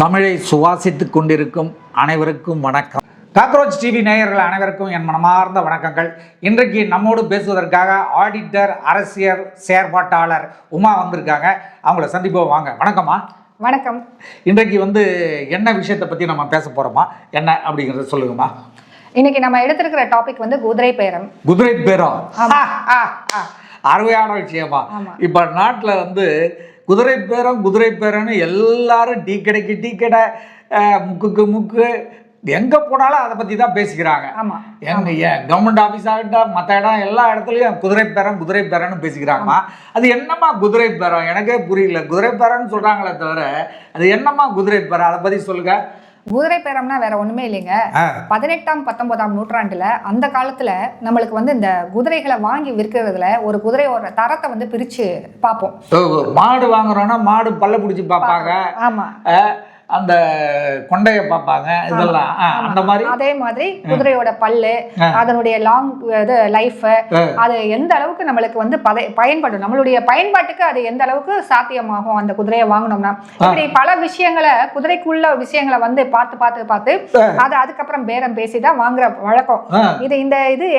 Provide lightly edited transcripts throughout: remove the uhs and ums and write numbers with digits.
தமிழை சுவாசித்துக் கொண்டிருக்கும் அனைவருக்கும் வணக்கம். காக்ரோச் டிவி நேயர்கள் அனைவருக்கும் என் மனமார்ந்த வணக்கங்கள். இன்றைக்கு நம்மோடு பேசுவதற்காக ஆடிட்டர், அரசியல் செயற்பாட்டாளர் உமா வந்திருக்காங்க. அவங்கள சந்திப்போம், வாங்க. வணக்கம்மா. வணக்கம். இன்றைக்கு என்ன விஷயத்தை பற்றி நம்ம பேச போகிறோமா, என்ன அப்படிங்கிறத சொல்லுங்கம்மா. இன்னைக்கு நம்ம எடுத்திருக்கிற டாபிக் குதிரை பேரம். குதிரை பேரம் அருமையான விஷயமா. இப்போ நாட்டில் குதிரை பேரம்னு எல்லாரும் டீ கடை முக்குக்கு முக்கு எங்கே போனாலும் அதை பற்றி தான் பேசிக்கிறாங்க. கவர்மெண்ட் ஆஃபீஸ் ஆகிட்டா மற்ற இடம் எல்லா இடத்துலையும் குதிரை பேரம்னு பேசிக்கிறாங்கம்மா. அது என்னம்மா குதிரை பேரம்? எனக்கே புரியல. குதிரை பேரம்னு சொல்கிறாங்களே தவிர அது என்னம்மா குதிரை பேரம், அதை பற்றி சொல்லுங்க. குதிரை பேரம்னா வேற ஒண்ணுமே இல்லைங்க. 18ஆம் 19ஆம் நூற்றாண்டுல அந்த காலத்துல நம்மளுக்கு இந்த குதிரைகளை வாங்கி விற்கிறதுல ஒரு குதிரையோட தரத்தை பிரிச்சு பார்ப்போம். மாடு வாங்குறோம்னா மாடு பல்ல பிடிச்சி பார்ப்பாங்க. ஆமா, அந்த கொண்டைய பார்ப்பாங்க. இதெல்லாம் அந்த மாதிரி. அதே மாதிரி குதிரையோட பல்லு, அதனுடைய லாங் லைஃப், அது எந்த அளவுக்கு நம்மளுக்கு பயன்படும், நம்மளுடைய பயன்பாட்டுக்கு அது எந்த அளவுக்கு சாத்தியமாகும் அந்த குதிரையை வாங்கினோம்னா, இப்படி பல விஷயங்களை, குதிரைக்குள்ள விஷயங்களை பார்த்து அது அதுக்கப்புறம் பேரம் பேசிதான் வாங்குற வழக்கம். இது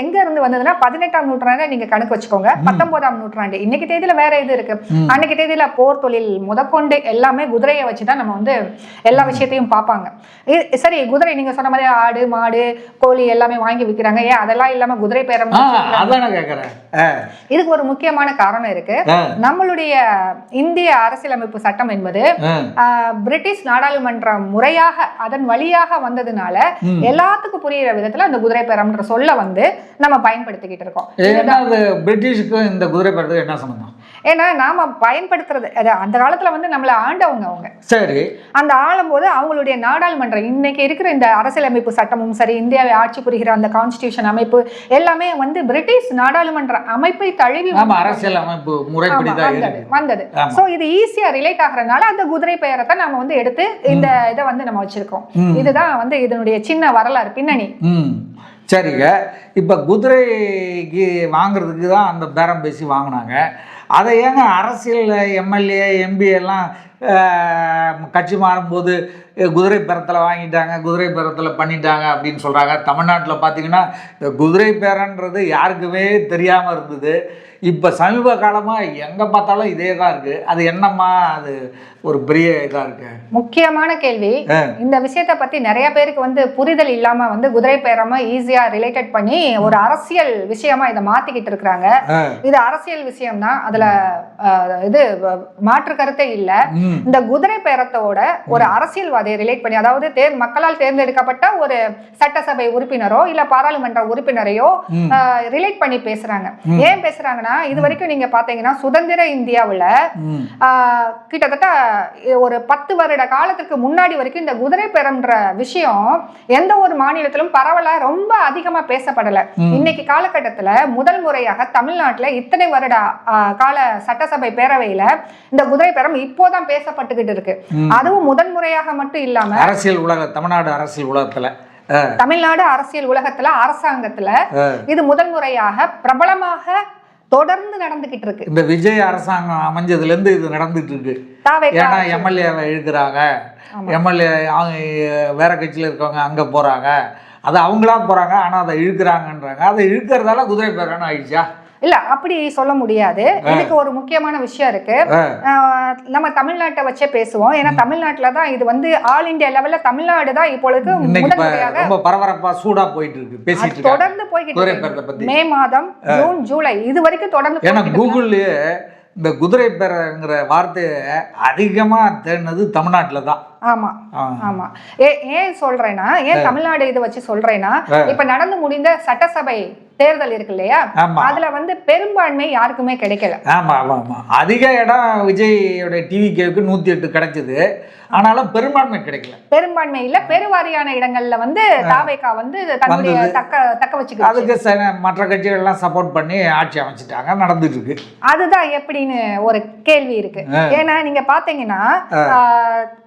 எங்க இருந்து வந்ததுன்னா 18ஆம் நூற்றாண்டு நீங்க கணக்கு வச்சுக்கோங்க. 19ஆம் நூற்றாண்டு இன்னைக்கு தேதியில வேற இது இருக்கு. அன்னைக்கு தேதியில போர் தொழில் முதற்கொண்டு எல்லாமே குதிரையை வச்சுதான் நம்ம எல்லா விஷயத்தையும் பார்ப்பாங்க. சரி, குதிரை நீங்க சொன்ன மாதிரி ஆடு மாடு கோழி எல்லாமே வாங்கி விற்கிறாங்க. ஏன் அதெல்லாம் இல்லாம குதிரை பேரம்? இதுக்கு ஒரு முக்கியமான காரணம் இருக்கு. நம்மளுடைய இந்திய அரசியலமைப்பு சட்டம் என்பது பிரிட்டிஷ் நாடாளுமன்ற முறையாக அதன் வழியாக வந்ததுனால எல்லாத்துக்கும் புரியுற விதத்துல அந்த குதிரை பேரம்ன்ற சொல்ல நம்ம பயன்படுத்திக்கிட்டு இருக்கோம். பிரிட்டிஷ்க்கு இந்த குதிரை பேரத்துக்கு என்ன சம்பந்தம்? ஏன்னா நாம பயன்படுத்துறது அந்த காலத்துல நம்மள ஆண்டவங்க. அவங்க சரி, அந்த ஆளும் போது அவங்களுடைய நாடாளுமன்றம் இன்னைக்கு இருக்கிற இந்த அரசியலமைப்பு சட்டமும் சரி, இந்தியாவை ஆட்சி புரிகிற அந்த கான்ஸ்டிடியூஷன் அமைப்பு எல்லாமே பிரிட்டிஷ் நாடாளுமன்ற அமைப்பை தழுவி அரசியல் அமைப்பு முறைப்படி வந்தது. சோ இது ஈஸியா ரிலேட் ஆகுறதுனால அந்த குதிரை பெயரத்தை நாம எடுத்து இந்த இதை நம்ம வச்சிருக்கோம். இதுதான் இதனுடைய சின்ன வரலாறு பின்னணி. சரிங்க. இப்ப குதிரைக்கு வாங்குறதுக்கு தான் அந்த பேரம் பேசி வாங்கினாங்க. அதை ஏங்க அரசியல் எம்எல்ஏ எம்பி எல்லாம் கட்சி மாறும்போது குதிரை பேரத்தில் வாங்கிட்டாங்க, குதிரை பேரத்தில் பண்ணிட்டாங்க அப்படின்னு சொல்கிறாங்க. தமிழ்நாட்டில் பார்த்தீங்கன்னா இந்த குதிரை பேரன்றது யாருக்குமே தெரியாமல் இருந்தது. இப்போ சமீப காலமாக எங்கே பார்த்தாலும் இதே தான் இருக்குது. அது என்னம்மா, அது ஒரு பெரிய இதாக இருக்கு. முக்கியமான கேள்வி. இந்த விஷயத்தை பற்றி நிறைய பேருக்கு புரிதல் இல்லாமல் குதிரை பேரமா ஈஸியாக ரிலேட்டட் பண்ணி ஒரு அரசியல் விஷயமா இதை மாற்றிக்கிட்டு இருக்கிறாங்க. இது அரசியல் விஷயம் தான், அதில் இது மாற்று கருத்தே இல்லை. இந்த குதிரை பேரத்தோட ஒரு அரசியல்வாதியை ரிலேட் பண்ணி, அதாவது மக்களால் தேர்ந்தெடுக்கப்பட்ட ஒரு சட்டசபை உறுப்பினரோ இல்ல பாராளுமன்ற உறுப்பினரையோ ரிலேட் பண்ணி பேசுறாங்க. ஏன் பேசுறாங்கன்னா, இது வரைக்கும் நீங்க பாத்தீங்கன்னா சுதந்திர இந்தியாவுல கிட்டத்தட்ட ஒரு 10 வருட காலத்துக்கு முன்னாடி வரைக்கும் இந்த குதிரை பேரம்ன்ற விஷயம் எந்த ஒரு மாநிலத்திலும் பரவலா ரொம்ப அதிகமா பேசப்படல. இன்னைக்கு காலகட்டத்துல முதல் முறையாக தமிழ்நாட்டுல இத்தனை வருட கால சட்டசபை பேரவையில இந்த குதிரை பேரம் இப்போதான் பேசப்பட்டுக்கிட்டு இருக்கு. அதுவும் முதல் முறையாக மட்டும் இல்லாம அரசியல் உலக தமிழ்நாடு அரசியல் உலகத்துல அரசாங்கத்துல இது முதல் முறையாக பிரபலமாக தொடர்ந்து நடந்துகிட்டு இருக்கு. இந்த விஜய் அரசாங்கம் அமைஞ்சதுல இருந்து இது நடந்துட்டு இருக்கு. ஏன்னா எம்எல்ஏவை இழுக்கிறாங்க, எம்எல்ஏ வேற கட்சியில இருக்கவங்க அங்க போறாங்க, அது அவங்களா போறாங்க, ஆனா அதை இழுக்கிறாங்கன்றாங்க. அதை இழுக்கிறதால குதிரை பேரன்னு ஆயிடுச்சா? இல்ல, அப்படி சொல்ல முடியாது. இதுக்கு ஒரு முக்கியமான விஷயம் இருக்கு. நம்ம தமிழ்நாட்டை வச்சே பேசுவோம். ஏன்னா தமிழ்நாட்டுல தான் இது ஆல் இந்தியா லெவல்ல தமிழ்நாடு தான் இப்பொழுது ரொம்ப பரபரப்பா சூடா போயிட்டு இருக்கு, பேசிட்டு தொடர்ந்து போய்கிட்டு இருக்கு. மே மாதம், ஜூன், ஜூலை இது வரைக்கும் தொடர்ந்து. ஏன்னா கூகுள்லயே இந்த குதிரை பேரங்கிற வார்த்தையை அதிகமா தேடினது தமிழ்நாட்டுல தான். ஆமா ஆமா. ஏன் சொல்றேன்னா, ஏன் தமிழ்நாடு இதை வச்சு சொல்றேன்னா, இப்ப நடந்து முடிந்த சட்டசபை தேர்தல் இருக்கு இல்லையா, அதுல பெரும்பான்மை யாருக்குமே கிடைக்கல. ஆமா ஆமா ஆமா. அதிக இடம் விஜயோட டிவிக்கு 108 கிடைச்சது. ஆனாலும் பெரும்பான்மை கிடைக்கல. பெரும்பான்மை இல்ல, பெருவாரியான இடங்கள்ல தாவேகா தன்னுடைய தக்க வச்சுக்க. அதுக்கு மற்ற கட்சிகள் எல்லாம் சப்போர்ட் பண்ணி ஆட்சி அமைச்சிட்டாங்க, நடந்துட்டு இருக்கு. அதுதான் எப்படின்னு ஒரு கேள்வி இருக்கு. ஏன்னா நீங்க பாத்தீங்கன்னா,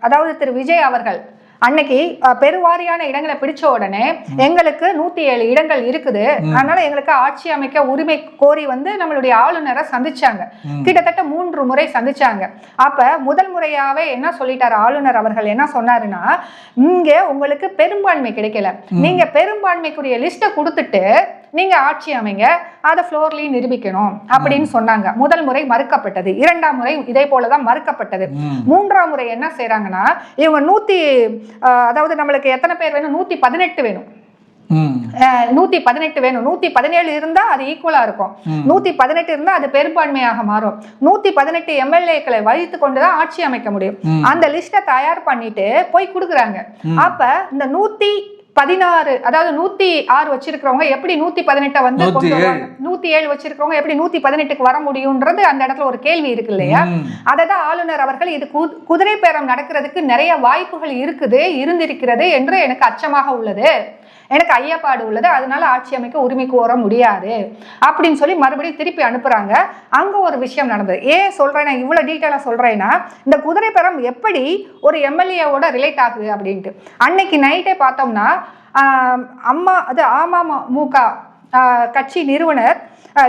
அதாவது திரு விஜய் அவர்கள் அன்னைக்கு பெருவாரியான இடங்களை பிடிச்ச உடனே எங்களுக்கு 107 இடங்கள் இருக்குது, அதனால எங்களுக்கு ஆட்சி அமைக்க உரிமை கோரி வந்து நம்மளுடைய ஆளுநரை சந்திச்சாங்க. கிட்டத்தட்ட 3 முறை சந்திச்சாங்க. அப்ப முதல் முறையாவே என்ன சொல்லிட்டாரு ஆளுநர் அவர்கள், என்ன சொன்னாருன்னா, இங்க உங்களுக்கு பெரும்பான்மை கிடைக்கல, நீங்க பெரும்பான்மைக்குரிய லிஸ்ட்டை கொடுத்துட்டு நீங்க ஆட்சி அமைங்க, அதை ஃப்ளோர்லயும் நிரூபிக்கணும் அப்படின்னு சொன்னாங்க. முதல் முறை மறுக்கப்பட்டது, 2ஆம் முறை இதே போலதான் மறுக்கப்பட்டது. 3ஆம் முறை என்ன செய்யறாங்கன்னா, இவங்க அதாவது நம்மளுக்கு எத்தனை பேர் வேணும், 118 வேணும், 118 வேணும், 117 இருந்தா அது ஈக்குவலா இருக்கும், 118 இருந்தா அது பெரும்பான்மையாக மாறும், 118 எம்எல்ஏக்களை வைத்து கொண்டுதான் ஆட்சி அமைக்க முடியும். அந்த லிஸ்ட தயார் பண்ணிட்டு போய் கொடுக்குறாங்க. அப்ப இந்த 116, அதாவது 106 வச்சிருக்கிறவங்க எப்படி 118 வந்து 107 வச்சிருக்கிறவங்க எப்படி 118க்கு வர முடியும்ன்றது அந்த இடத்துல ஒரு கேள்வி இருக்கு இல்லையா? அததான் ஆளுநர் அவர்கள், இது குதிரை பேரம் நடக்கிறதுக்கு நிறைய வாய்ப்புகள் இருந்திருக்கிறது என்று எனக்கு அச்சமாக உள்ளது, எனக்கு ஐயப்பாடு உள்ளது, அதனால ஆட்சி அமைக்க உரிமை கோர முடியாது அப்படின்னு சொல்லி மறுபடியும் திருப்பி அனுப்புறாங்க. அங்க ஒரு விஷயம் நடந்தது. ஏன் சொல்றேன், இவ்வளவு டீட்டெயிலா சொல்றேன்னா, இந்த குதிரை பேரம் எப்படி ஒரு எம்எல்ஏவோட ரிலேட் ஆகுது அப்படின்ட்டு. அன்னைக்கு நைட்டே பார்த்தோம்னா அமமுக கட்சி நிறுவனர்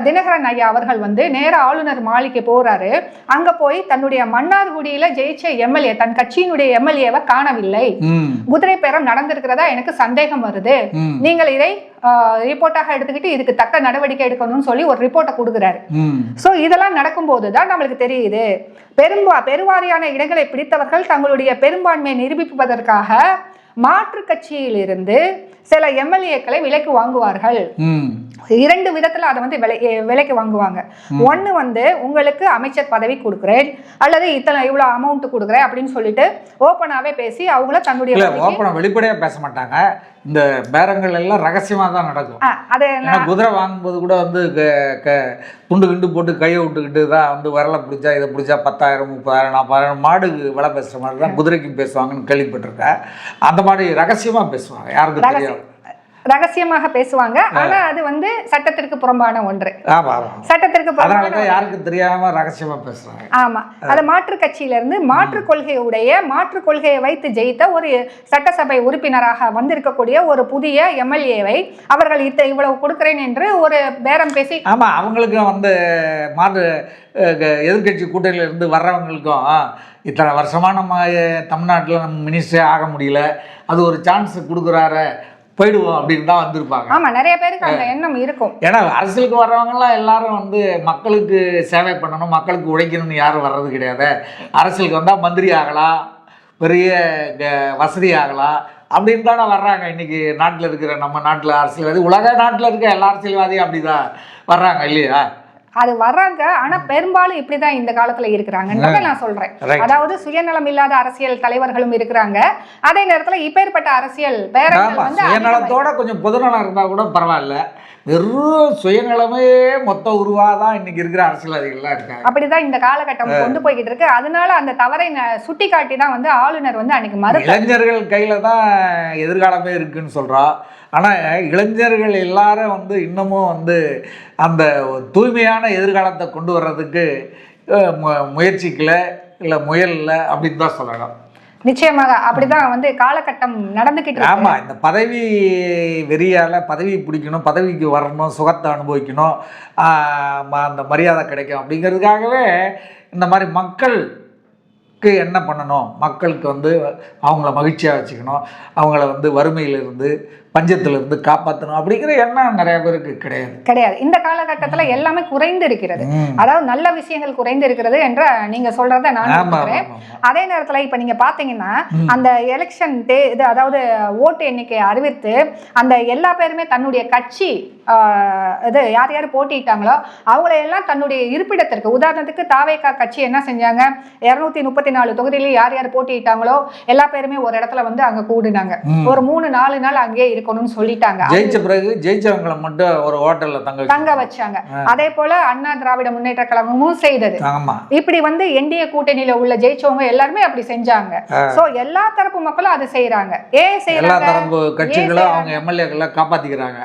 தினகரன் ஐயா அவர்கள் வந்து நேர ஆளுநர் மாளிகை போறாரு. அங்க போய் தன்னுடைய மன்னார்குடியில ஜெயிச்ச எம்எல்ஏ, தன் கட்சியினுடைய எம்எல்ஏவை காணவில்லை, குதிரை பேரம் நடந்திருக்கிறதா எனக்கு சந்தேகம் வருது, நீங்கள் இதை ரிப்போர்ட்டாக எடுத்துக்கிட்டு இதுக்கு தக்க நடவடிக்கை எடுக்கணும்னு சொல்லி ஒரு ரிப்போர்ட்டை கொடுக்குறாரு. சோ இதெல்லாம் நடக்கும் போதுதான் நம்மளுக்கு தெரியுது, பெருவாரியான இடங்களை பிடித்தவர்கள் தங்களுடைய பெரும்பான்மையை நிரூபிப்பதற்காக மாற்று கட்சியிலிருந்து சில எம்எல்ஏக்களை விலைக்கு வாங்குவார்கள். 2 விதத்துல அதை வந்து விலைக்கு வாங்குவாங்க. ஒன்னு வந்து உங்களுக்கு அமைச்சர் பதவி கொடுக்குறேன் அல்லது இவ்வளவு அமௌண்ட் கொடுக்குறேன் அப்படின்னு சொல்லிட்டு ஓப்பனாவே பேசி அவங்கள தன்னுடைய ஓப்பனா வெளிப்படையா பேச மாட்டாங்க. இந்த பேரங்கள் எல்லாம் ரகசியமா தான் நடக்கும். குதிரை வாங்கும்போது கூட வந்து துண்டு கிண்டு போட்டு கையை விட்டுக்கிட்டு தான் வந்து வரலை பிடிச்சா இதை பிடிச்சா 10,000 30,000 40,000 மாடு விலை பேசுற மாதிரி தான் குதிரைக்கும் பேசுவாங்கன்னு கேள்விப்பட்டிருக்கேன். அந்த மாதிரி ரகசியமா பேசுவாங்க, யாருக்கு தெரியாது, ரகசியமாக பேசுவாங்க. ஆனா அது வந்து சட்டத்திற்கு புறம்பான ஒன்று, சட்டத்திற்கு புறம்பான, யாருக்கு தெரியாம ரகசியமா பேசுறாங்க. ஆமா, அது மாற்று கட்சியில இருந்து மாற்று கொள்கையை வைத்து ஜெயித்த ஒரு சட்டசபை உறுப்பினராக வந்திருக்கக்கூடிய ஒரு புதிய எம்எல்ஏவை அவர்கள் இவ்வளவு கொடுக்கிறேன் என்று ஒரு பேரம் பேசி, ஆமா, அவங்களுக்கு வந்து மாற்று எதிர்கட்சி கூட்டணியில இருந்து வர்றவங்களுக்கும் இத்தனை வருஷமா நம்ம தமிழ்நாட்டில் நம்ம மினிஸ்டரே ஆக முடியல, அது ஒரு சான்ஸ் கொடுக்குறாரு, போயிடுவோம் அப்படின்னு தான் வந்திருப்பாங்க. ஆமா, நிறைய பேருக்கு அந்த எண்ணம் இருக்கும். ஏன்னா அரசியலுக்கு வர்றவங்கலாம் எல்லாரும் வந்து மக்களுக்கு சேவை பண்ணணும், மக்களுக்கு உழைக்கணும்னு யாரும் வர்றது கிடையாது. அரசியலுக்கு வந்தால் மந்திரி ஆகலாம், பெரிய வசதி ஆகலாம் அப்படின்னு தானே வர்றாங்க. இன்னைக்கு நாட்டில் இருக்கிற, நம்ம நாட்டில் அரசியல்வாதி, உலக நாட்டில் இருக்க எல்லா அரசியல்வாதியும் அப்படிதான் வர்றாங்க இல்லையா? அது வர்றாங்க. ஆனா பெரும்பாலும் இப்படிதான் இந்த காலத்துல இருக்கிறாங்கன்றத நான் சொல்றேன். அதாவது சுயநலம் இல்லாத அரசியல் தலைவர்களும் இருக்கிறாங்க, அதே நேரத்துல இப்பேற்பட்ட அரசியல் பேரங்கள் வந்து சுயநலத்தோட கொஞ்சம் பொதுநலம் இருந்தா கூட பரவாயில்ல, வெறும் சுயநலமே மொத்த உருவாதான் இன்னைக்கு இருக்கிற அரசியல்வாதிகள்லாம் இருக்காங்க. அப்படிதான் இந்த காலகட்டம் கொண்டு போய்கிட்டு இருக்கு. அதனால அந்த தவறை சுட்டி காட்டி தான் வந்து ஆளுநர் வந்து அன்னைக்கு இளைஞர்கள் கையில தான் எதிர்காலமே இருக்குன்னு சொல்றோம். ஆனால் இளைஞர்கள் எல்லாரும் வந்து இன்னமும் வந்து அந்த தூய்மையான எதிர்காலத்தை கொண்டு வர்றதுக்கு முயற்சிக்கல, இல்லை முயல்ல அப்படின்னு தான் சொல்லலாம். நிச்சயமாக அப்படிதான் வந்து காலகட்டம் நடந்துக்கிட்டு. ஆமா, இந்த பதவி வெறியால பதவி பிடிக்கணும், பதவிக்கு வரணும், சுகத்தை அனுபவிக்கணும், அந்த மரியாதை கிடைக்கும் அப்படிங்கிறதுக்காகவே இந்த மாதிரி மக்களுக்கு என்ன பண்ணணும், மக்களுக்கு வந்து அவங்கள மகிழ்ச்சியாக வச்சுக்கணும், அவங்கள வந்து வறுமையிலிருந்து பஞ்சத்திலிருந்து காப்பாற்றணும் அப்படிங்கிற எண்ணம் நிறைய பேருக்கு கிடையாது. இந்த காலகட்டத்துல எல்லாமே குறைந்து இருக்கிறது. அதாவது நல்ல விஷயங்கள் குறைந்து இருக்கிறது என்ற நீங்க சொல்றத நான் நம்புறேன். அதே நேரத்துல இப்ப நீங்க பாத்தீங்கன்னா அந்த எலெக்ஷன் இது, அதாவது ஓட்டு எண்ணிக்கை அறிவித்து அந்த எல்லா பேருமே தன்னுடைய கட்சி இது யார் யார் போட்டிட்டாங்களோ அவங்கள எல்லாம் தன்னுடைய இருப்பிடத்திற்கு, உதாரணத்துக்கு தாவேகா கட்சி என்ன செஞ்சாங்க, 234 தொகுதியில யார் யார் போட்டிட்டாங்களோ எல்லா பேருமே ஒரு இடத்துல வந்து அங்க கூடுனாங்க. ஒரு 3-4 நாள் அங்கே இருக்கணும்னு சொல்லிட்டாங்க. ஜெயிச்ச பிறகு ஜெயிச்சவங்களை மட்டும் ஒரு ஹோட்டல்ல தங்க வச்சாங்க. அதே போல அண்ணா திராவிட முன்னேற்ற கழகமும் செய்தது. இப்படி வந்து என்டிஏ கூட்டணியில உள்ள ஜெயிச்சவங்க எல்லாருமே அப்படி செஞ்சாங்க. சோ எல்லா தரப்பு மக்களும் அது செய்யறாங்க. ஏன் செய்யறாங்க? எல்லா தரப்பு கட்சிகளும் அவங்க எம்எல்ஏக்களை காப்பாத்திக்கிறாங்க,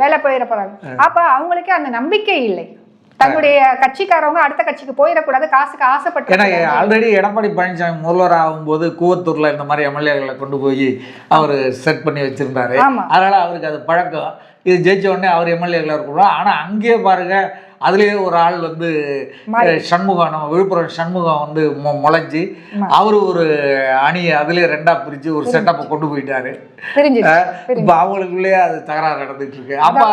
வேலை போயிட போறாங்க. அப்ப அவங்களுக்கு அந்த நம்பிக்கை இல்லை, தன்னுடைய கட்சிக்காரவங்க அடுத்த கட்சிக்கு போயிடக்கூடாது, காசுக்கு ஆசைப்பட்டு. ஏன்னா ஆல்ரெடி எடப்பாடி பழனிசாமி முதல்வர் ஆகும்போது கூவத்தூர்ல இந்த மாதிரி எம்எல்ஏக்களை கொண்டு போய் அவர் செட் பண்ணி வச்சிருந்தாரு. அதனால அவருக்கு அது பழக்கம். இது ஜெயிச்ச உடனே அவர் எம்எல்ஏக்களை இருக்கணும். ஆனால் அங்கேயே பாருங்க, அதுலேயே ஒரு ஆள் வந்து சண்முகம், நம்ம விழுப்புரம் சண்முகம் வந்து முளைஞ்சி அவரு ஒரு அணியை அதுலேயே 2ஆ பிரித்து ஒரு செட்டப்பை கொண்டு போயிட்டாரு. இப்போ அவங்களுக்குள்ளேயே அது தகராறு நடந்துட்டு இருக்கு. அப்போ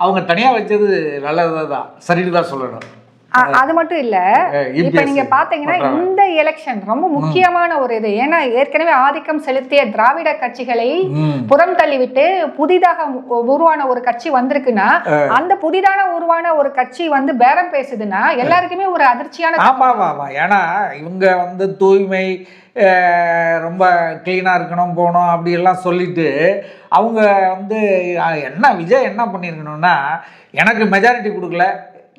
அவங்க தனியாக வச்சது நல்லது தான், சரின்னு தான் சொல்லணும். அது மட்டும் இல்ல, இப்ப நீங்க பாத்தீங்கன்னா இந்த எலெக்ஷன் ரொம்ப முக்கியமான ஒரு இது. ஏன்னா ஏற்கனவே ஆதிக்கம் செலுத்திய திராவிட கட்சிகளை புறம் தள்ளிவிட்டு புதிதாக உருவான ஒரு கட்சி வந்திருக்குன்னா, அந்த புதிதான உருவான ஒரு கட்சி வந்து பேரம் பேசுதுன்னா எல்லாருக்குமே ஒரு அதிர்ச்சியான. ஆமா, ஏன்னா இவங்க வந்து தூய்மை, ரொம்ப கிளீனாக இருக்கணும் போகணும் அப்படியெல்லாம் சொல்லிட்டு அவங்க வந்து என்ன விஜய் என்ன பண்ணியிருக்கணும்னா, எனக்கு மெஜாரிட்டி கொடுக்கல,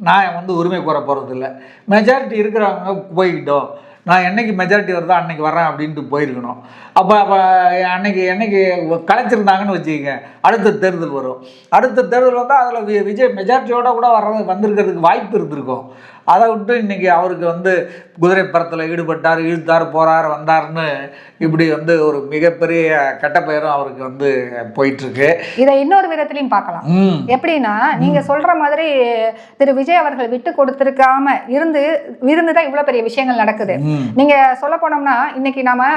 நான் வந்து உரிமை கோர போகிறதில்ல, மெஜாரிட்டி இருக்கிறவங்க போய்கிட்டோம், நான் என்னைக்கு மெஜாரிட்டி வருதோ அன்னைக்கு வரேன் அப்படின்ட்டு போயிருக்கணும். அப்போ என்னைக்கு கலைச்சிருந்தாங்கன்னு வச்சுக்கோங்க, அடுத்த தேர்தல் வரும். அடுத்த தேர்தல் வந்தால் அதில் விஜய் மெஜாரிட்டியோட கூட வந்திருக்கிறதுக்கு வாய்ப்பு இருந்திருக்கும். அதை விட்டு இன்னைக்கு அவருக்கு வந்து குதிரை பரத்தில் ஈடுபட்டார், இழுத்தார், போறார், வந்தார்னு இப்படி வந்து ஒரு மிகப்பெரிய கெட்ட பெயரும் அவருக்கு வந்து போயிட்டுருக்கு. இதை இன்னொரு விதத்திலையும் பார்க்கலாம். எப்படின்னா, நீங்க சொல்ற மாதிரி திரு விஜய் அவர்கள் விட்டு கொடுத்திருக்காம இருந்துதான் இவ்வளவு பெரிய விஷயங்கள் நடக்குது. நீங்க சொல்ல போனோம்னா, இன்னைக்கு நாம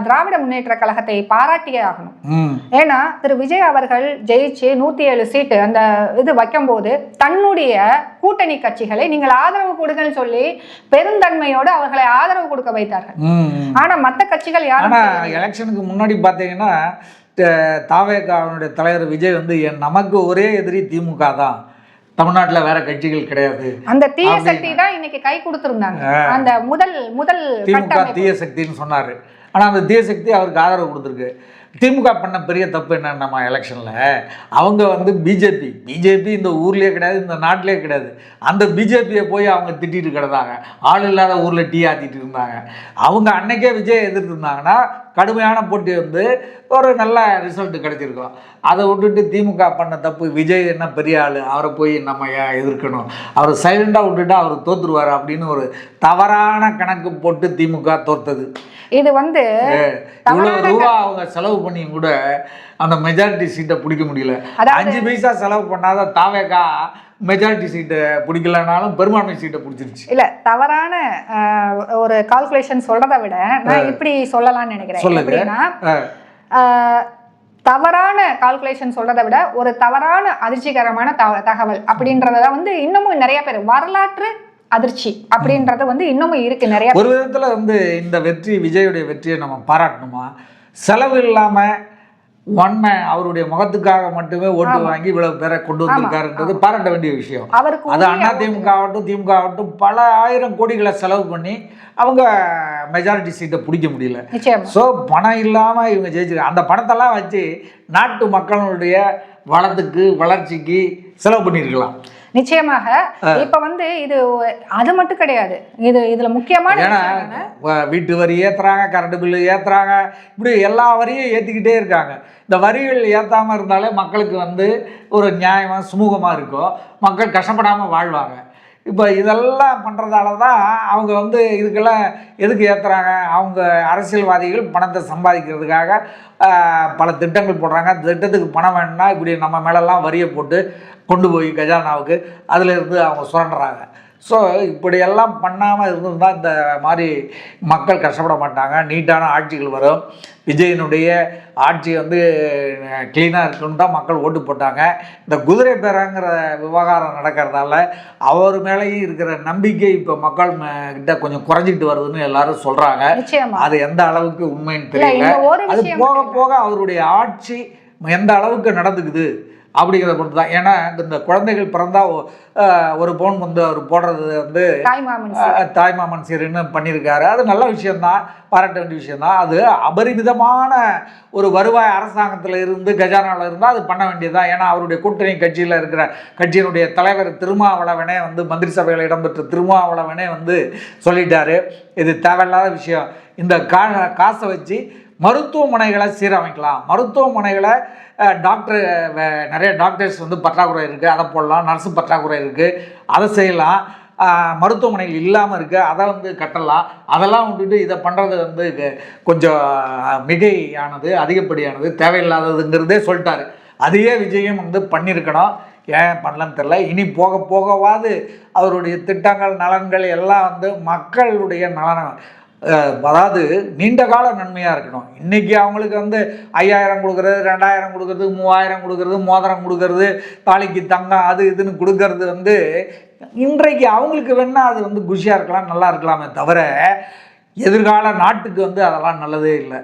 திராவிட முன்னேற்ற கழகத்தை பாராட்டியே ஆகணும். ஏன்னா திரு விஜய் அவர்கள் ஜெயிச்சு 107 சீட்டு அந்த இது வைக்கும் போது தன்னுடைய கூட்டணி கட்சிகளை நீங்கள் ஆதரவு கொடுங்கன்னு சொல்லி பெருந்தன்மையோடு அவர்களை ஆதரவு கொடுக்க வைத்தார்கள். ஆனா மற்ற கட்சிகள் யாரும் எலெக்ஷனுக்கு முன்னாடி பாத்தீங்கன்னா, தாவேகாவுடைய தலைவர் விஜய் வந்து நமக்கு ஒரே எதிரி திமுக தான், தமிழ்நாட்டில் வேற கட்சிகள் கிடையாது, அந்த தீய சக்தி தான் இன்னைக்கு கை கொடுத்திருந்தாங்க. அந்த முதல் திமுக தீய சக்தின்னு சொன்னாரு. ஆனா அந்த தீய சக்தி அவருக்கு ஆதரவு கொடுத்துருக்கு. திமுக பண்ண பெரிய தப்பு என்னன்னா, நம்ம எலெக்ஷனில் அவங்க வந்து பிஜேபி இந்த ஊர்லேயே கிடையாது, இந்த நாட்டிலே கிடையாது, அந்த பிஜேபியை போய் அவங்க திட்டிட்டு கிடந்தாங்க. ஆள் இல்லாத ஊரில் டீ ஆற்றிட்டு இருந்தாங்க. அவங்க அன்னைக்கே விஜய் எதிர்த்து இருந்தாங்கன்னா கடுமையான போட்டி வந்து ஒரு நல்ல ரிசல்ட் கிடைச்சிருக்கும். அதை விட்டுட்டு திமுக பண்ண தப்பு, விஜய் என்ன பெரிய ஆள், அவரை போய் நம்ம ஏன் எதிர்க்கணும், அவர் சைலண்டாக விட்டுட்டு அவர் தோற்றுருவார் அப்படின்னு ஒரு தவறான கணக்கு போட்டு திமுக தோற்றது. இது வந்து இவ்வளவு ரூபா அவங்க செலவு பண்ணி கூட அந்த மெஜாரிட்டி சீட்டை பிடிக்க முடியல. 5 பைசா செலவு பண்ணாத தாவேகா மெஜாரிட்டி சீட்டை பிடிக்கலனாலும் பெரும்பான்மை சீட்டை பிடிச்சிருச்சு. இல்ல, தவறான ஒரு கால்குலேஷன் சொல்றதை விட நான் இப்படி சொல்லலாம்னு நினைக்கிறேன். எப்படின்னா, தவறான கால்குலேஷன் சொல்றதை விட ஒரு தவறான அதிர்ச்சிகரமான தகவல் அப்படின்றத வந்து இன்னமும் நிறைய பேர் வரலாற்று அதிர்ச்சி அப்படின்றது வந்து இன்னமும் இருக்கு நிறைய. ஒரு விதத்துல வந்து இந்த வெற்றி, விஜயுடைய வெற்றியை நம்ம பாராட்டணுமா? செலவு இல்லாம அவருடைய முகத்துக்காக மட்டுமே ஓட்டு வாங்கி இவ்வளவு பேரை கொண்டு வந்திருக்காருன்றது பாராட்ட வேண்டிய விஷயம். அது அதிமுக ஆகட்டும் திமுக ஆகட்டும் பல ஆயிரம் கோடிகளை செலவு பண்ணி அவங்க மெஜாரிட்டி சீட்டை பிடிக்க முடியல. ஸோ பணம் இல்லாம இவங்க ஜெயிச்சிருக்காங்க. அந்த பணத்தெல்லாம் வச்சு நாட்டு மக்களுடைய வளத்துக்கு வளர்ச்சிக்கு செலவு பண்ணியிருக்கலாம். நிச்சயமாக. இப்ப வந்து இது அது மட்டும் கிடையாது, இதுல முக்கியமான வீட்டு வரி ஏத்துறாங்க, கரண்ட் பில்லு ஏத்துறாங்க, இப்படி எல்லா வரியும் ஏத்திக்கிட்டே இருக்காங்க. இந்த வரிகள் ஏத்தாம இருந்தாலே மக்களுக்கு வந்து ஒரு நியாயமா சுமூகமா இருக்கும், மக்கள் கஷ்டப்படாம வாழ்வாங்க. இப்போ இதெல்லாம் பண்ணுறதால தான் அவங்க வந்து இதுக்கெல்லாம் எதுக்கு ஏற்றுறாங்க, அவங்க அரசியல்வாதிகள் பணத்தை சம்பாதிக்கிறதுக்காக பல திட்டங்கள் போடுறாங்க. திட்டத்துக்கு பணம் வேணும்னா இப்படி நம்ம மேலெல்லாம் வரியை போட்டு கொண்டு போய் கஜானாவுக்கு அதில் இருந்து அவங்க சுரண்டுறாங்க. ஸோ இப்படியெல்லாம் பண்ணாமல் இருந்திருந்தால் இந்த மாதிரி மக்கள் கஷ்டப்பட மாட்டாங்க, நீட்டான ஆட்சிகள் வரும். விஜயனுடைய ஆட்சி வந்து க்ளீனாக இருக்குன்னு தான் மக்கள் ஓட்டு போட்டாங்க. இந்த குதிரை பேரங்கிற விவகாரம் நடக்கிறதால அவர் மேலேயும் இருக்கிற நம்பிக்கை இப்போ மக்கள் கிட்ட கொஞ்சம் குறைஞ்சிட்டு வருதுன்னு எல்லாரும் சொல்கிறாங்க. அது எந்த அளவுக்கு உண்மைன்னு தெரியல. அது போக போக அவருடைய ஆட்சி எந்த அளவுக்கு நடந்துக்குது அப்படிங்கிறத பொறுத்து தான். ஏன்னா இந்த குழந்தைகள் பிறந்தா ஒரு பவுன் வந்து அவர் போடுறது வந்து தாய்மாமன் சீருன்னு பண்ணியிருக்காரு. அது நல்ல விஷயம்தான், பாராட்ட வேண்டிய விஷயம்தான். அது அபரிமிதமான ஒரு வருவாய் அரசாங்கத்தில் இருந்து கஜானாவில் இருந்தால் அது பண்ண வேண்டியதுதான். ஏன்னா அவருடைய கூட்டணி கட்சியில் இருக்கிற கட்சியினுடைய தலைவர் திருமாவளவனே வந்து மந்திரி சபையில் இடம்பெற்ற திருமாவளவனே வந்து சொல்லிட்டாரு, இது தேவையில்லாத விஷயம், இந்த காசை வச்சு மருத்துவமனைகளை சீரமைக்கலாம். மருத்துவமனைகளை டாக்டர் நிறைய டாக்டர்ஸ் வந்து பற்றாக்குறை இருக்குது, அதை போடலாம். நர்ஸு பற்றாக்குறை இருக்குது, அதை செய்யலாம். மருத்துவமனைகள் இல்லாமல் இருக்குது, அதை வந்து கட்டலாம். அதெல்லாம் விட்டுட்டு இதை பண்ணுறது வந்து கொஞ்சம் மிகையானது, அதிகப்படியானது, தேவையில்லாததுங்கிறதே சொல்லிட்டாரு. அதையே விஜயம் வந்து பண்ணியிருக்கணும். ஏன் பண்ணலன்னு தெரில. இனி போக போகவாது அவருடைய திட்டங்கள் நலன்கள் எல்லாம் வந்து மக்களுடைய நலன், அதாவது நீண்ட கால நன்மையாக இருக்கணும். இன்றைக்கி அவங்களுக்கு வந்து 5000 கொடுக்குறது, 2000 கொடுக்குறது, 3000 கொடுக்குறது, மோதிரம் கொடுக்கறது, தாலிக்கு தங்கம் அது இதுன்னு கொடுக்கறது வந்து இன்றைக்கு அவங்களுக்கு வேணால் அது வந்து குஷியாக இருக்கலாம், நல்லா இருக்கலாமே தவிர எதிர்கால நாட்டுக்கு வந்து அதெல்லாம் நல்லதே இல்லை.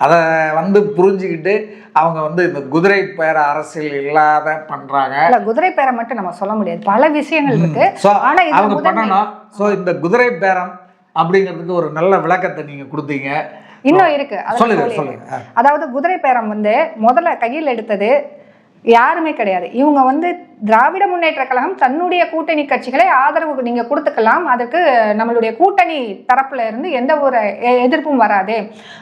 அதை வந்து புரிஞ்சுக்கிட்டு அவங்க வந்து இந்த குதிரை பேர அரசியல் இல்லாத பண்றாங்க. இல்ல குதிரை பேரம் மட்டும் நம்ம சொல்ல முடியாது, பல விஷயங்கள் இருக்கு. ஆனா அவங்க பண்ணணும். ஸோ இந்த குதிரை பேரம் அப்படிங்கிறதுக்கு ஒரு நல்ல விளக்கத்தை நீங்க கொடுத்தீங்க. இன்னும் இருக்கு, சொல்லுங்க. அதாவது குதிரை பேரம் வந்து முதல்ல கையில் எடுத்தது யாருமே கிடையாது. இவங்க வந்து திராவிட முன்னேற்ற கழகம் தன்னுடைய கூட்டணி கட்சிகளை ஆதரவு நீங்க கொடுத்துக்கலாம், அதுக்கு நம்மளுடைய கூட்டணி தரப்புல இருந்து எந்த ஒரு எதிர்ப்பும் வராது,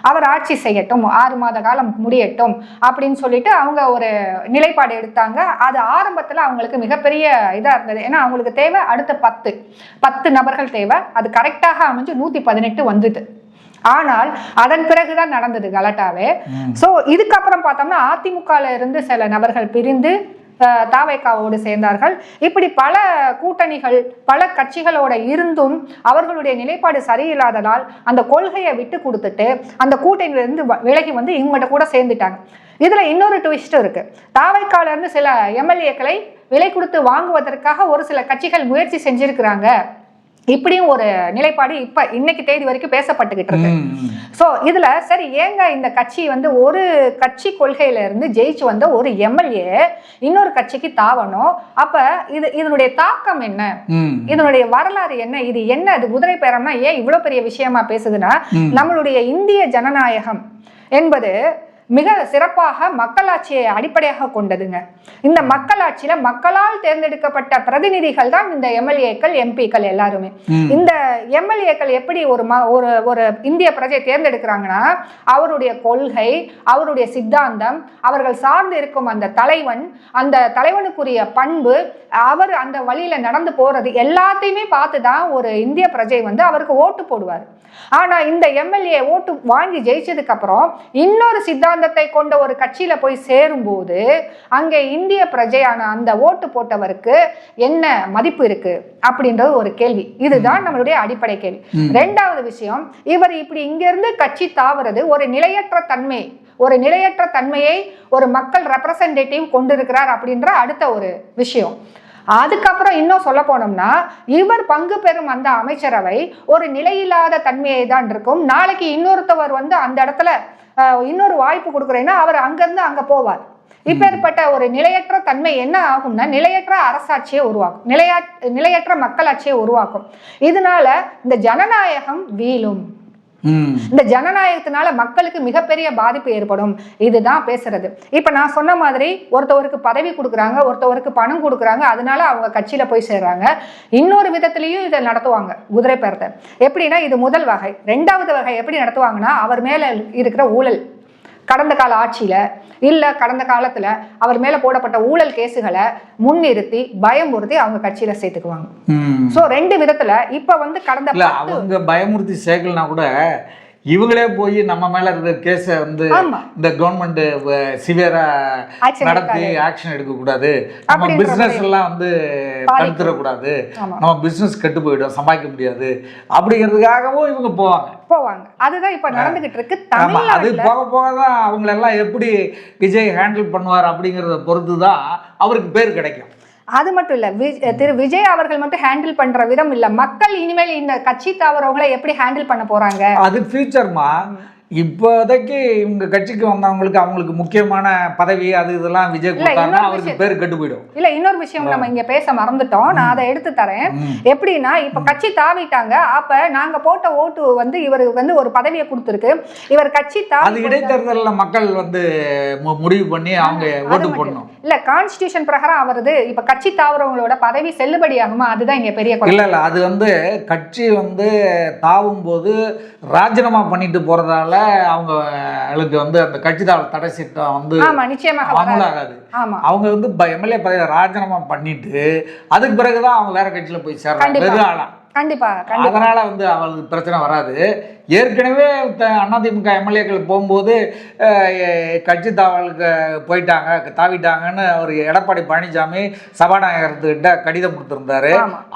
அவர் ஆட்சி செய்யட்டும், 6 மாத காலம் முடியட்டும் அப்படின்னு சொல்லிட்டு அவங்க ஒரு நிலைப்பாடு எடுத்தாங்க. அது ஆரம்பத்துல அவங்களுக்கு மிகப்பெரிய இதா இருந்தது. ஏன்னா அவங்களுக்கு தேவை அடுத்த 10 நபர்கள் தேவை. அது கரெக்டாக அமைஞ்சு 118 வந்தது. ஆனால் அதன் பிறகுதான் நடந்தது கலாட்டாவே. சோ இதுக்கப்புறம் பார்த்தோம்னா அதிமுகல இருந்து சில நபர்கள் பிரிந்து தாவேகாவோடு சேர்ந்தார்கள். இப்படி பல கூட்டணிகள் பல கட்சிகளோட இருந்தும் அவர்களுடைய நிலைப்பாடு சரியில்லாததால் அந்த கொள்கையை விட்டு கொடுத்துட்டு அந்த கூட்டணியிலிருந்து விலகி வந்து இவங்ககிட்ட கூட சேர்ந்துட்டாங்க. இதுல இன்னொரு ட்விஸ்ட் இருக்கு. தாவேகால இருந்து சில எம்எல்ஏக்களை விலை கொடுத்து வாங்குவதற்காக ஒரு சில கட்சிகள் முயற்சி செஞ்சிருக்கிறாங்க. இப்படியும் ஒரு நிலைப்பாடு இப்ப இன்னைக்கு தேதி வரைக்கும் பேசப்பட்டுக்கிட்டு இருக்கு. சோ இதுல சரி ஏங்க இந்த கட்சி வந்து ஒரு கட்சி கொள்கையில இருந்து ஜெயிச்சு வந்த ஒரு எம்எல்ஏ இன்னொரு கட்சிக்கு தாவணும், அப்ப இதனுடைய தாக்கம் என்ன, இதனுடைய வரலாறு என்ன, இது என்ன, அது குதிரை பேரம்னா ஏன் இவ்வளவு பெரிய விஷயமா பேசுதுன்னா நம்மளுடைய இந்திய ஜனநாயகம் என்பது மிக சிறப்பாக மக்களாட்சியை அடிப்படையாக கொண்டதுங்க. இந்த மக்களாட்சியில மக்களால் தேர்ந்தெடுக்கப்பட்ட பிரதிநிதிகள் தான் இந்த எம்எல்ஏக்கள் எம்பிக்கள் எல்லாருமே. இந்த எம்எல்ஏக்கள் எப்படி ஒரு இந்திய பிரஜை தேர்ந்தெடுக்கிறாங்கன்னா அவருடைய கொள்கை, அவருடைய சித்தாந்தம், அவர்கள் சார்ந்து இருக்கும் அந்த தலைவன், அந்த தலைவனுக்குரிய பண்பு, அவர் அந்த வழியில நடந்து போறது எல்லாத்தையுமே பார்த்துதான் ஒரு இந்திய பிரஜை வந்து அவருக்கு ஓட்டு போடுவார். ஆனா இந்த எம்எல்ஏ ஓட்டு வாங்கி ஜெயிச்சதுக்கு அப்புறம் இன்னொரு சித்தாந்தத்தை கொண்ட ஒரு கட்சியில போய் சேரும் போது அங்கே இந்திய பிரஜையான அந்த ஓட்டு போட்டவருக்கு என்ன மதிப்பு இருக்கு அப்படின்றது ஒரு கேள்வி. இதுதான் நம்மளுடைய அடிப்படை கேள்வி. ரெண்டாவது விஷயம், இவர் இப்படி இங்க இருந்து கட்சி தாவறது ஒரு நிலையற்ற தன்மையை ஒரு மக்கள் ரெப்ரசன்டேட்டிவ் கொண்டிருக்கிறார் அப்படின்ற அடுத்த ஒரு விஷயம். அதுக்கப்புறம் இன்னும் சொல்ல போனோம்னா இவர் பங்கு பெறும் அந்த அமைச்சரவை ஒரு நிலையில்லாத தன்மையை தான் இருக்கும். நாளைக்கு இன்னொருத்தவர் வந்து அந்த இடத்துல இன்னொரு வாய்ப்பு கொடுக்குறேன்னா அவர் அங்கிருந்து அங்க போவார். இப்பேற்பட்ட ஒரு நிலையற்ற தன்மை என்ன ஆகும்னா நிலையற்ற அரசாட்சியை உருவாக்கும், நிலையற்ற மக்களாட்சியை உருவாக்கும். இதனால இந்த ஜனநாயகம் வீழும். இந்த ஜனநாயகத்தினால மக்களுக்கு மிகப்பெரிய பாதிப்பு ஏற்படும். இதுதான் பேசுறது. இப்ப நான் சொன்ன மாதிரி ஒருத்தவருக்கு பதவி கொடுக்குறாங்க, ஒருத்தவருக்கு பணம் கொடுக்குறாங்க, அதனால அவங்க கட்சியில போய் சேர்றாங்க. இன்னொரு விதத்திலையும் இதை நடத்துவாங்க குதிரை பேரத்தை. எப்படின்னா இது முதல் வகை. ரெண்டாவது வகை எப்படி நடத்துவாங்கன்னா அவர் மேல இருக்கிற ஊழல், கடந்த கால ஆட்சியில இல்ல கடந்த காலத்துல அவர் மேல போடப்பட்ட ஊழல் கேசுகளை முன்னிறுத்தி பயமுறுத்தி அவங்க கட்சியில சேர்த்துக்குவாங்க. சோ 2 விதத்துல இப்ப வந்து கடந்த அவங்க பயமுறுத்தி சேர்க்கலனா கூட இவங்களே போய் நம்ம மேல இருக்கிற கேஸை வந்து இந்த கவர்மெண்ட் சிவியரா நடத்தி ஆக்ஷன் எடுக்க கூடாது, நம்ம பிசினஸ் எல்லாம் வந்து தடுத்துடக்கூடாது, நம்ம பிசினஸ் கெட்டு போயிடும், சமாளிக்க முடியாது அப்படிங்கிறதுக்காகவும் இவங்க போவாங்க. அதுதான் இப்ப நடந்துகிட்டு இருக்கு. அது போக போகதான் அவங்களெல்லாம் எப்படி விஜய் ஹேண்டில் பண்ணுவார் அப்படிங்கிறத பொறுத்து தான் அவருக்கு பேர் கிடைக்கும். அது மட்டும் இல்ல, திரு விஜய் அவர்கள் மட்டும் ஹேண்டில் பண்ற விதம் இல்ல, மக்கள் இனிமேல் இந்த கட்சி தாவரவங்களை எப்படி ஹேண்டில் பண்ண போறாங்க அது ஃபியூச்சர்மா. இப்போதைக்கு இவங்க கட்சிக்கு வந்தவங்களுக்கு அவங்களுக்கு முக்கியமான பதவி அது இதெல்லாம் விஜய் கொடுத்தாங்கன்னா அவருக்கு பேர் கெட்டு போயிடும். இல்ல இன்னொரு விஷயம் நம்ம இங்க பேச மறந்துட்டோம், நான் அதை எடுத்து தரேன். எப்படின்னா இப்ப கட்சி தாவிட்டாங்க, அப்ப நாங்க போட்ட ஓட்டு வந்து இவருக்கு வந்து ஒரு பதவியை கொடுத்துருக்கு, இவர் கட்சி அது இடைத்தேர்தல்ல மக்கள் வந்து முடிவு பண்ணி அவங்க ஓட்டு போடணும். இல்ல கான்ஸ்டிடியூஷன் பிரகாரம் அவரது இப்ப கட்சி தாவரவங்களோட பதவி செல்லுபடியாகுமா, அதுதான் இங்க பெரிய இல்ல அது வந்து கட்சி வந்து தாவும் போது ராஜினாமா பண்ணிட்டு போறதால அவங்களுக்கு வந்து அந்த கட்சி தாவல் தடை சட்டம் வந்து நிச்சயமாக அமலாகாது. அவங்க வந்து எம்எல்ஏ பதவியை ராஜினாமா பண்ணிட்டு அதுக்கு பிறகுதான் அவங்க வேற கட்சியில போய் சேர்றாங்க வெறும் ஆளா. கண்டிப்பா. அதனால வந்து அவங்களுக்கு பிரச்சனை வராது. ஏற்கனவே அதிமுக எம்எல்ஏக்கள் போகும்போது கட்சி தாவலுக்கு தாவிட்டாங்கன்னு அவர் எடப்பாடி பழனிசாமி சபாநாயகர்கிட்ட கடிதம் கொடுத்துருந்தாரு.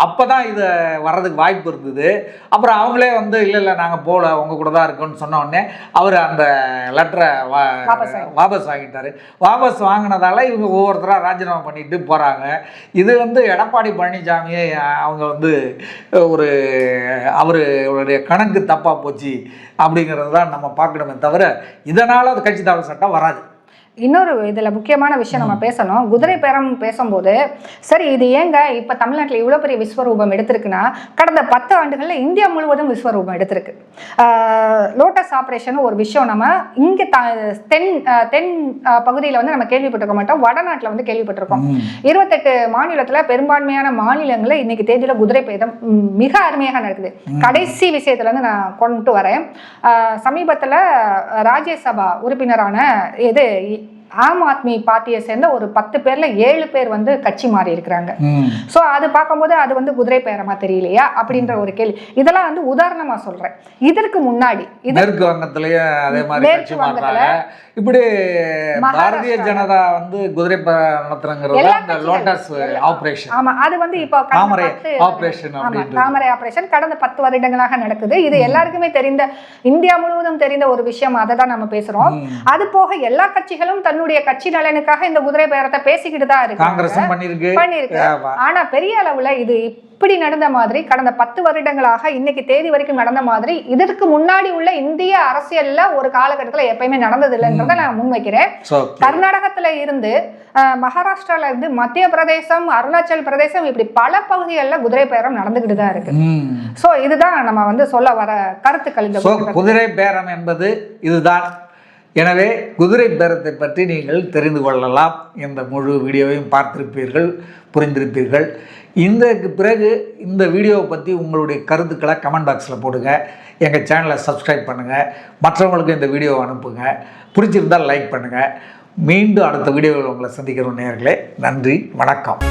அப்போதான் இது வர்றதுக்கு வாய்ப்பு இருந்தது. அப்புறம் அவங்களே வந்து இல்லை நாங்கள் போகல உங்க கூட தான் இருக்கோன்னு சொன்ன உடனே அவர் அந்த லெட்டரை வாபஸ் வாங்கிட்டாரு. வாபஸ் வாங்கினதால இவங்க ஒவ்வொருத்தராக ராஜினாமா பண்ணிட்டு போகிறாங்க. இது வந்து எடப்பாடி பழனிசாமியை அவங்க வந்து அவருடைய கணக்கு தப்பா போச்சு அப்படிங்கிறது தான் நம்ம பார்க்கணுமே தவிர இதனால அது கட்சி தாவல் சட்டம் வராது. இன்னொரு இதில் முக்கியமான விஷயம் நம்ம பேசணும். குதிரை பேரம் பேசும்போது சரி இது ஏங்க இப்போ தமிழ்நாட்டில் இவ்வளோ பெரிய விஸ்வரூபம் எடுத்திருக்குன்னா கடந்த 10 ஆண்டுகளில் இந்தியா முழுவதும் விஸ்வரூபம் எடுத்திருக்கு. லோட்டஸ் ஆப்ரேஷன் ஒரு விஷயம் நம்ம இங்கே தென் பகுதியில் வந்து நம்ம கேள்விப்பட்டிருக்க மாட்டோம். வடநாட்டில் வந்து கேள்விப்பட்டிருக்கோம். 28 மாநிலத்தில் பெரும்பான்மையான மாநிலங்களில் இன்னைக்கு தேதியில் குதிரை பேரம் மிக அருமையாக நடக்குது. கடைசி விஷயத்துல வந்து நான் கொண்டு வரேன். சமீபத்தில் ராஜ்யசபா உறுப்பினரான ஆம் ஆத்மி பார்ட்டியை சேர்ந்த ஒரு 10 பேர்ல 7 பேர் வந்து கட்சி மாறி இருக்கிறாங்க. சோ அது பார்க்கும்போது அது வந்து குதிரை பேரமா தெரியலையா அப்படின்ற ஒரு கேள்வி. இதெல்லாம் வந்து உதாரணமா சொல்றேன். இதற்கு முன்னாடி மேற்கு வங்கத்திலயும் அதே மாதிரி கட்சி மாறுறாங்க. இப்படி பாரதிய ஜனதா வந்து குதிரை நடத்துறங்கிறது அந்த லோட்டஸ் ஆபரேஷன். ஆமா அது வந்து இப்போ தாமரை ஆபரேஷன் தாமரை ஆபரேஷன் கடந்த 10 வருடங்களாக நடக்குது. இது எல்லாருக்குமே தெரிந்த இந்தியா முழுவதும் தெரிந்த ஒரு விஷயம். அதை தான் நம்ம பேசுறோம். அது போக எல்லா கட்சிகளும் தன்னுடைய கட்சி நலனுக்காக இந்த குதிரை பேரத்தை பேசிக்கிட்டு தான் இருக்கு. காங்கிரஸும் பண்ணிருக்கு. ஆனா பெரிய அளவுல இது இப்படி நடந்த மாதிரி கடந்த 10 வருடங்களாக இன்னைக்கு தேதி வரைக்கும் நடந்த மாதிரி இதற்கு முன்னாடி உள்ள இந்திய அரசியல்ல ஒரு காலகட்டத்தில் எப்பயுமே நடந்தது இல்லைன்றத நான் முன்வைக்கிறேன். கர்நாடகத்துல இருந்து மகாராஷ்டிரால இருந்து மத்திய பிரதேசம் அருணாச்சல் பிரதேசம் இப்படி பல பகுதிகளில் குதிரை பேரம் நடந்துகிட்டு தான் இருக்கு. சோ இதுதான் நம்ம வந்து சொல்ல வர கருத்துக்கள். இந்த குதிரை பேரம் என்பது இதுதான். எனவே குதிரை பேரத்தை பற்றி நீங்கள் தெரிந்து கொள்ளலாம். இந்த முழு வீடியோவையும் பார்த்திருப்பீர்கள், புரிந்திருப்பீர்கள். இதற்கு பிறகு இந்த வீடியோவை பற்றி உங்களுடைய கருத்துக்களை கமெண்ட் பாக்ஸில் போடுங்க. எங்கள் சேனலை சப்ஸ்கிரைப் பண்ணுங்கள். மற்றவங்களுக்கு இந்த வீடியோவை அனுப்புங்க. பிடிச்சிருந்தால் லைக் பண்ணுங்கள். மீண்டும் அடுத்த வீடியோவில் உங்களை சந்திக்கிறோம் நேயர்களே. நன்றி, வணக்கம்.